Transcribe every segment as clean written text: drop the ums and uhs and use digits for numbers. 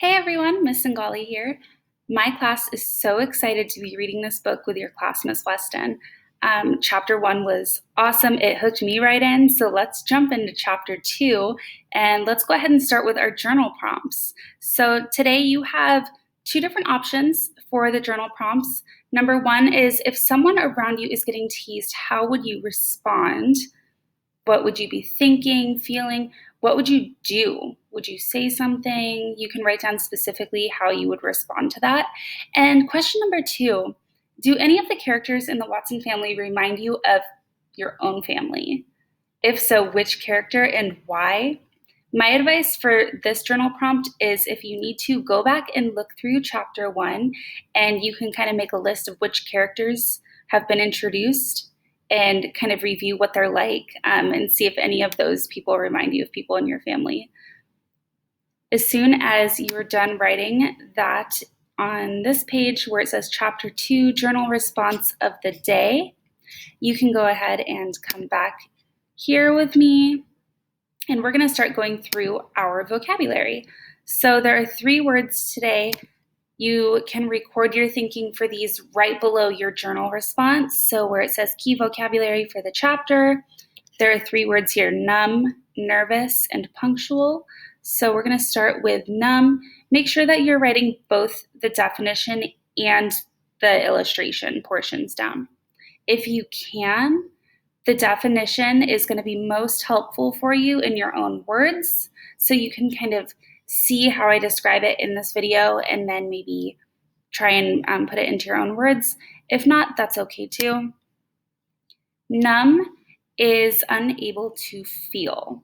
Hey everyone, Miss Singali here. My class is so excited to be reading this book with your class, Miss Weston. Chapter 1 was awesome. It hooked me right in. So let's jump into Chapter 2 and let's go ahead and start with our journal prompts. So today you have two different options for the journal prompts. Number 1 is if someone around you is getting teased, how would you respond? What would you be thinking, feeling? What would you do? Would you say something? You can write down specifically how you would respond to that. And question number 2, do any of the characters in the Watson family remind you of your own family? If so, which character and why? My advice for this journal prompt is if you need to go back and look through chapter 1 and you can kind of make a list of which characters have been introduced and kind of review what they're like and see if any of those people remind you of people in your family. As soon as you're done writing that on this page where it says Chapter 2, Journal Response of the Day, you can go ahead and come back here with me, and we're going to start going through our vocabulary. So there are 3 words today. You can record your thinking for these right below your journal response. So where it says key vocabulary for the chapter, there are 3 words here: numb, nervous, and punctual. So we're going to start with numb. Make sure that you're writing both the definition and the illustration portions down. If you can, the definition is going to be most helpful for you in your own words, so you can kind of see how I describe it in this video and then maybe try and put it into your own words. If not, that's okay too. Numb is unable to feel.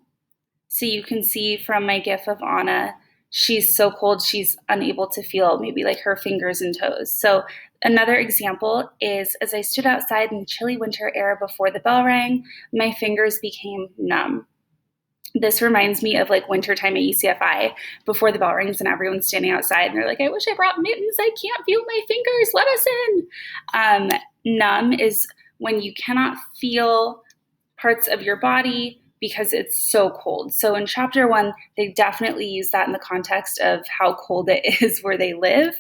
So you can see from my gif of Anna, she's so cold she's unable to feel maybe like her fingers and toes. So another example is as I stood outside in the chilly winter air before the bell rang, my fingers became numb. This reminds me of like wintertime at UCFI before the bell rings and everyone's standing outside and they're like, I wish I brought mittens. I can't feel my fingers. Let us in. Numb is when you cannot feel parts of your body because it's so cold. So in chapter 1, they definitely use that in the context of how cold it is where they live.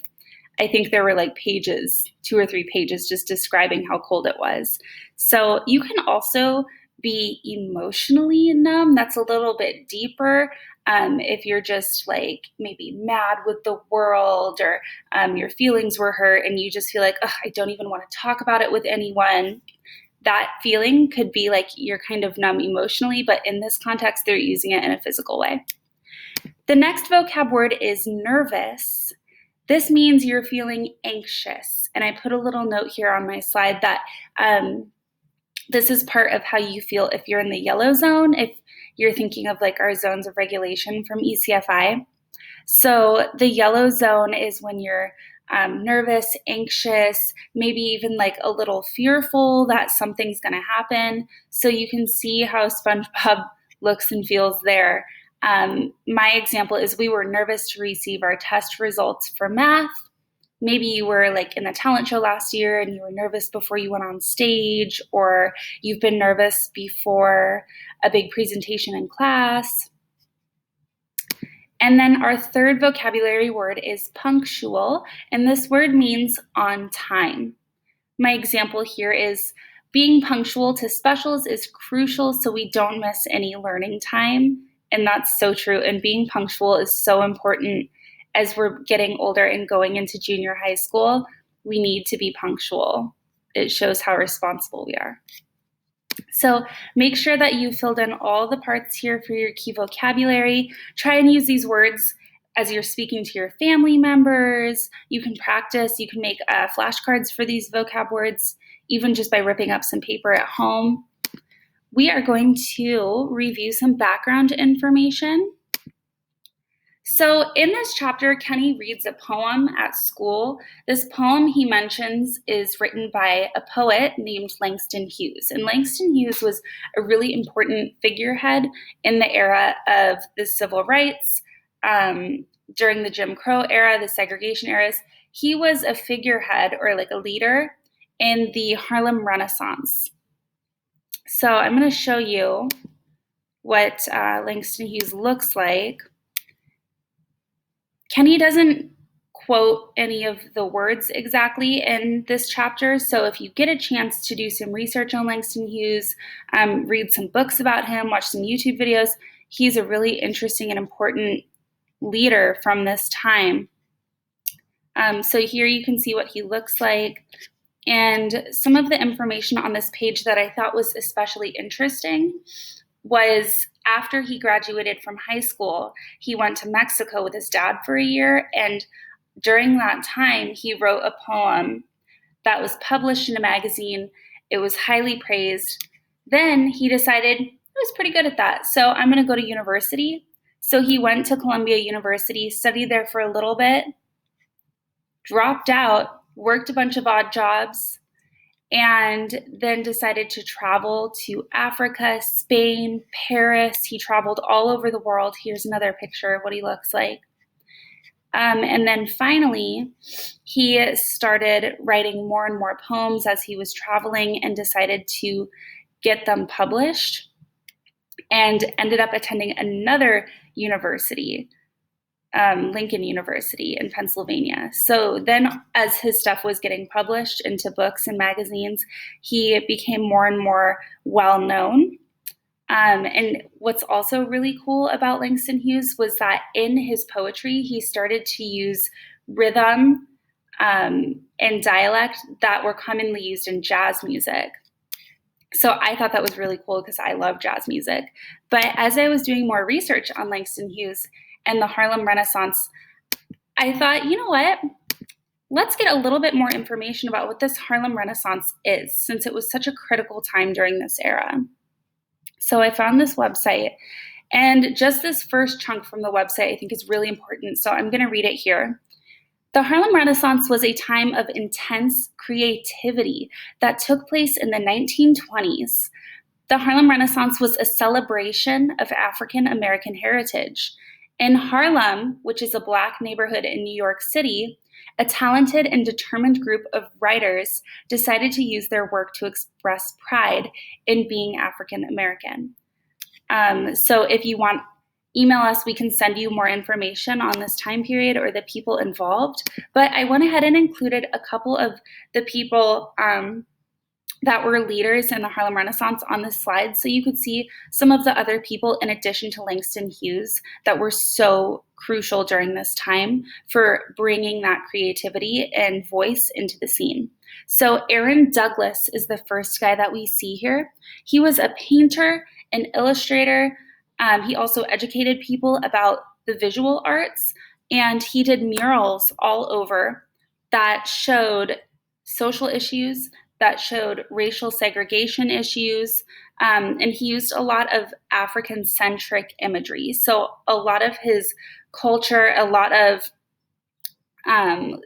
I think there were like pages, 2 or 3 pages just describing how cold it was. So you can also be emotionally numb. That's a little bit deeper. If you're just like maybe mad with the world or your feelings were hurt and you just feel like, I don't even want to talk about it with anyone. That feeling could be like you're kind of numb emotionally, but in this context, they're using it in a physical way. The next vocab word is nervous. This means you're feeling anxious. And I put a little note here on my slide that this is part of how you feel if you're in the yellow zone, if you're thinking of like our zones of regulation from ECFI. So the yellow zone is when you're nervous, anxious, maybe even like a little fearful that something's going to happen. So you can see how SpongeBob looks and feels there. My example is we were nervous to receive our test results for math. Maybe you were like in the talent show last year and you were nervous before you went on stage, or you've been nervous before a big presentation in class. And then our third vocabulary word is punctual, and this word means on time. My example here is being punctual to specials is crucial so we don't miss any learning time, and that's so true. And being punctual is so important as we're getting older and going into junior high school. We need to be punctual. It shows how responsible we are. So make sure that you filled in all the parts here for your key vocabulary. Try and use these words as you're speaking to your family members. You can practice, you can make flashcards for these vocab words, even just by ripping up some paper at home. We are going to review some background information. So in this chapter, Kenny reads a poem at school. This poem he mentions is written by a poet named Langston Hughes. And Langston Hughes was a really important figurehead in the era of the civil rights, during the Jim Crow era, the segregation eras. He was a figurehead or like a leader in the Harlem Renaissance. So I'm going to show you what Langston Hughes looks like. Kenny doesn't quote any of the words exactly in this chapter, so if you get a chance to do some research on Langston Hughes, read some books about him, watch some YouTube videos, he's a really interesting and important leader from this time. So here you can see what he looks like. And some of the information on this page that I thought was especially interesting was after he graduated from high school, he went to Mexico with his dad for a year. And during that time, he wrote a poem that was published in a magazine. It was highly praised. Then he decided I was pretty good at that, so I'm going to go to university. So he went to Columbia University, studied there for a little bit, dropped out, worked a bunch of odd jobs, and then decided to travel to Africa, Spain, Paris. He traveled all over the world. Here's another picture of what he looks like. And then finally, he started writing more and more poems as he was traveling and decided to get them published and ended up attending another university, Lincoln University in Pennsylvania. So then as his stuff was getting published into books and magazines, he became more and more well-known. And what's also really cool about Langston Hughes was that in his poetry, he started to use rhythm and dialect that were commonly used in jazz music. So I thought that was really cool because I love jazz music. But as I was doing more research on Langston Hughes and the Harlem Renaissance, I thought, you know what? Let's get a little bit more information about what this Harlem Renaissance is, since it was such a critical time during this era. So I found this website, and just this first chunk from the website I think is really important, so I'm going to read it here. The Harlem Renaissance was a time of intense creativity that took place in the 1920s. The Harlem Renaissance was a celebration of African American heritage. In Harlem, which is a Black neighborhood in New York City, a talented and determined group of writers decided to use their work to express pride in being African American. So if you want, email us, we can send you more information on this time period or the people involved. But I went ahead and included a couple of the people that were leaders in the Harlem Renaissance on this slide, so you could see some of the other people in addition to Langston Hughes that were so crucial during this time for bringing that creativity and voice into the scene. So Aaron Douglas is the first guy that we see here. He was a painter, an illustrator. He also educated people about the visual arts, and he did murals all over that showed social issues, that showed racial segregation issues, and he used a lot of African-centric imagery. So a lot of his culture, a lot of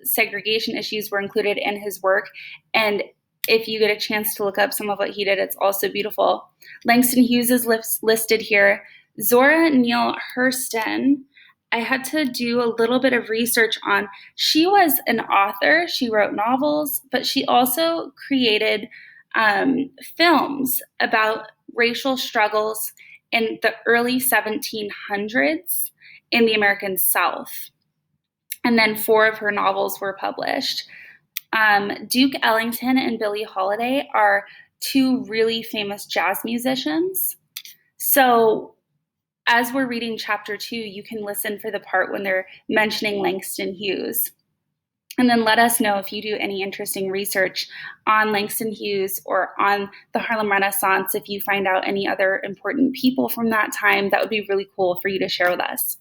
segregation issues were included in his work. And if you get a chance to look up some of what he did, it's also beautiful. Langston Hughes is listed here. Zora Neale Hurston, I had to do a little bit of research on. She was an author. She wrote novels, but she also created films about racial struggles in the early 1700s in the American South. And then 4 of her novels were published. Duke Ellington and Billie Holiday are 2 really famous jazz musicians. So as we're reading chapter 2, you can listen for the part when they're mentioning Langston Hughes. And then let us know if you do any interesting research on Langston Hughes or on the Harlem Renaissance. If you find out any other important people from that time, that would be really cool for you to share with us.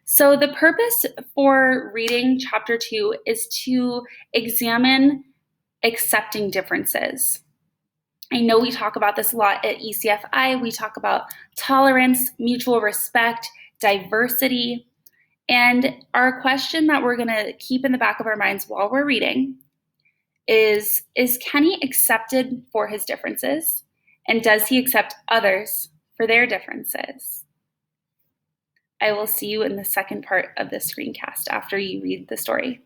So the purpose for reading chapter 2 is to examine accepting differences. I know we talk about this a lot at ECFI. We talk about tolerance, mutual respect, diversity. And our question that we're going to keep in the back of our minds while we're reading is Kenny accepted for his differences? And does he accept others for their differences? I will see you in the second part of this screencast after you read the story.